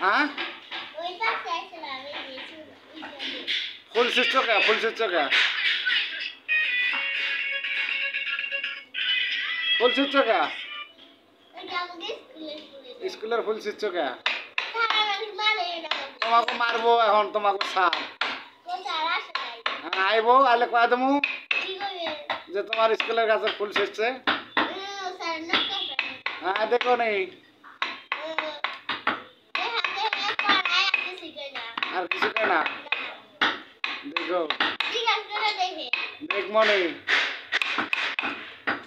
হ্যাঁ ওই পাশে আসলাম এই যে ফুল ছিঁড়ছো কে? ফুল ছিঁড়ছো কে? ফুল ছিঁড়ছো কে? ওইটা আমাদের স্কুলে স্কুলের ফুল ছিঁড়ছো কে? তারা মানে না তোমাকে মারবো এখন, তোমাকে স্যার কোথায় আসে নাই আইবো, আইলে কয়ে দেবো কি করবে যে তোমার স্কুলের কাছে ফুল ছিঁড়ছে। স্যার না কাপড় হ্যাঁ দেখো নেই হাতে পড়ায় আছে শিখাই না আর কিছু কয় না, দেখো ঠিক আছে দেখে দেখবো নেই।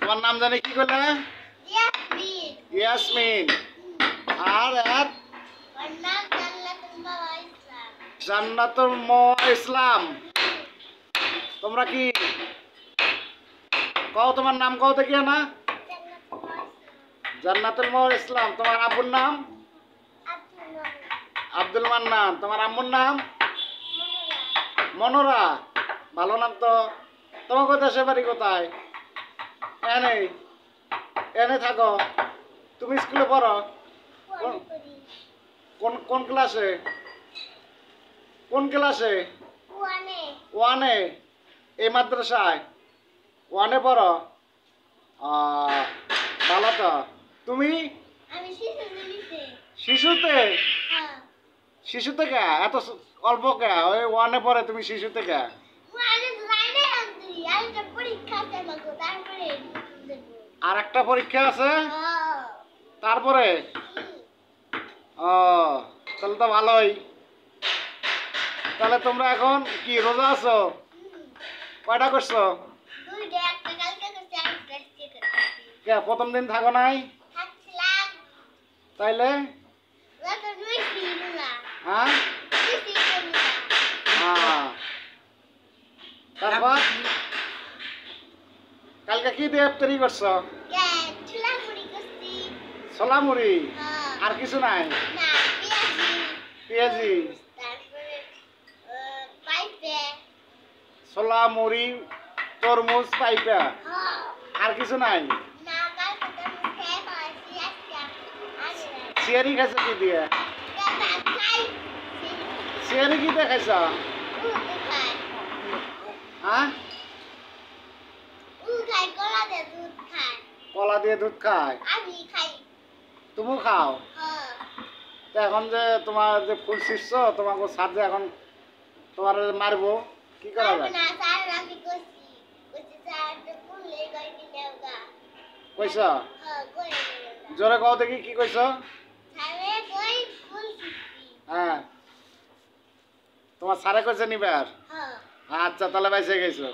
তোমার নাম জানি কি করলে? ইয়াসমিন ইয়াসমিন। আর এক ওর নাম জান্নাতুল মাওয়া ইসলাম জান্নাতুল মাওয়া ইসলাম। তোমরা কি কও তোমার নাম কও দেখি না? জান্নাতুল মাওয়া ইসলাম। তোমার আব্বুর নাম? আব্দুল মান্নান। তোমার আম্মুর নাম? মনোরা। ভালো নাম তো। তোমার দেশের বাড়ি কোথায়? এনে এনে থাকো। তুমি স্কুলে পড়ো? কোন কোন ক্লাসে? কোন ক্লাসে? ওয়ানে। এই মাদ্রাসায় ওয়ানে পড়ো? ভালো তো। তুমি আমি শিশু দিলিতে শিশুতে? হ্যাঁ শিশুতে কে এত অল্প কে? ওই ওয়ানে পড়ে, তুমি শিশুতে কে? মানে লাইনে আনছি আরেকটা পরীক্ষা আছে আমাকে তারপরে দেব আর একটা পরীক্ষা আছে হ্যাঁ তারপরে? ও তাহলে তো ভালোই। তাহলে তোমরা এখন কি রোজা আছো? কয়টা করছো? দুইটা একটা কালকে করছি আরেকটা আজকে করছি কে প্রথম দিন থাকো নাই? থাকছিলাম তাইলে ওটা দুই দিনলা হ্যাঁ দুই দিনলা হ্যাঁ। তারপর কালকে কি দিয়ে ইফতারি করছো? কে ছোলা মুড়ি করছি ছোলা মুড়ি? হ্যাঁ আর কিছু নাই? না পেঁয়াজি পেঁয়াজি? তারপরে পাইপে ছোলা মুড়ি, তরমুজ, পাইপা? হ্যাঁ আর কিছু নাই? না কালকে তো খেয়ে পাইছি আজকে আরে সিয়ারি খাইছো কি দিয়ে? খাই সিয়ারি কি দিয়ে খাইছ? খাই হ্যাঁ খাই কলা দিয়ে দুধ খাই কলা দিয়ে দুধ খায়? আমি খাই তুমিও খাও? হ্যাঁ তো এখন যে তোমার যে ফুল ছিঁড়ছো, তোমাকে স্যার যে এখন তোমার মারবো, কি করা যায়? না স্যার আমি কইছি স্যার তো বললে কই কিনে গা কইছ? হ্যাঁ কই জোরে কও দেখি কি কইছ? স্যারে কই ফুল শিখছি হ্যাঁ তোমার স্যারে কইছে নিবার? হ্যাঁ আচ্ছা তাহলে বাইসে গেছো।